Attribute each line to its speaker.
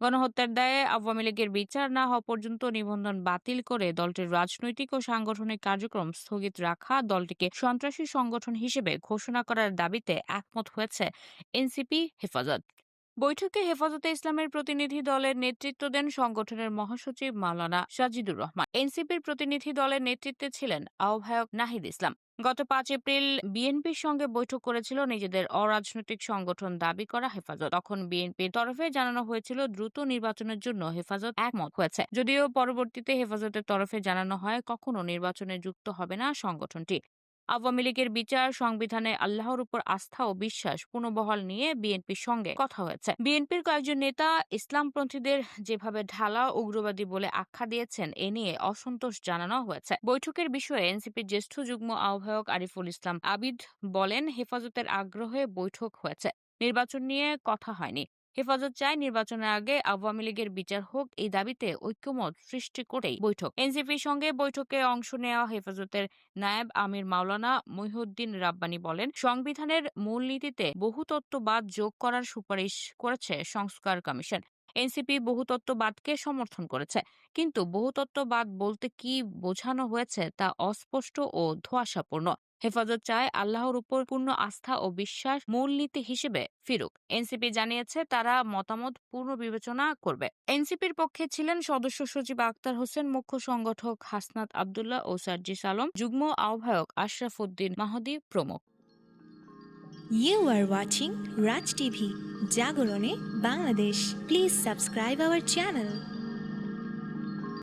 Speaker 1: গণহত্যার দায়ে আওয়ামী লীগের বিচার না হওয়া পর্যন্ত নিবন্ধন বাতিল করে দলটির রাজনৈতিক ও সাংগঠনিক কার্যক্রম স্থগিত রাখা, দলটিকে সন্ত্রাসী সংগঠন হিসেবে ঘোষণা করার দাবিতে একমত হয়েছে এনসিপি হেফাজত। বৈঠকে হেফাজতে ইসলামের প্রতিনিধি দলের নেতৃত্ব দেন সংগঠনের মহাসচিব মাওলানা সাজিদুর রহমান। এনসিপির প্রতিনিধি দলের নেতৃত্বে ছিলেন আহ্বায়ক নাহিদ ইসলাম। গত ৫ এপ্রিল বিএনপির সঙ্গে বৈঠক করেছিল নিজেদের অরাজনৈতিক সংগঠন দাবি করা হেফাজত। তখন বিএনপির তরফে জানানো হয়েছিল দ্রুত নির্বাচনের জন্য হেফাজত একমত হয়েছে, যদিও পরবর্তীতে হেফাজতের তরফে জানানো হয় কখনো নির্বাচনে যুক্ত হবে না সংগঠনটি। আওয়ামী লীগের বিচার, সংবিধানে আল্লাহর উপর আস্থা ও বিশ্বাস পুনর্বহাল নিয়ে বিএনপির সঙ্গে কথা হয়েছে। বিএনপির কয়েকজন নেতা ইসলামপন্থীদের যেভাবে ঢালা উগ্রবাদী বলে আখ্যা দিয়েছেন, এ নিয়ে অসন্তোষ জানানো হয়েছে। বৈঠকের বিষয়ে এনসিপির জ্যেষ্ঠ যুগ্ম আহ্বায়ক আরিফুল ইসলাম আবিদ বলেন, হেফাজতের আগ্রহে বৈঠক হয়েছে, নির্বাচন নিয়ে কথা হয়নি। হেফাজত চায় নির্বাচনের আগে আওয়ামী লীগের বিচার হোক, এই দাবিতে ঐক্যমত সৃষ্টি করেই বৈঠক। এনসিপির সঙ্গে বৈঠকে অংশ নেওয়া হেফাজতের নায়েব আমির মাওলানা মহিউদ্দিন রাব্বানী বলেন, সংবিধানের মূলনীতিতে বহুতত্ত্ববাদ যোগ করার সুপারিশ করেছে সংস্কার কমিশন। এনসিপি বহুতত্ত্ববাদকে সমর্থন করেছে, কিন্তু বহুতত্ত্ববাদ বলতে কি বোঝানো হয়েছে তা অস্পষ্ট ও ধোঁয়াশাপূর্ণ। হেফাজত চায় আল্লাহর উপর পূর্ণ আস্থা ও বিশ্বাস মূলনীতি হিসেবে ফিরুক। এনসিপি জানিয়েছে তারা মতামত পুনর্বিবেচনা করবে। এনসিপির পক্ষে ছিলেন সদস্য সচিব আক্তার হোসেন, মুখ্য সংগঠক হাসনাত আব্দুল্লাহ ও সার্জিস আলম, যুগ্ম আহ্বায়ক আশরাফ উদ্দিন মাহদী প্রমুখ।
Speaker 2: You are watching Raj TV, Jagorone, Bangladesh. Please subscribe our channel.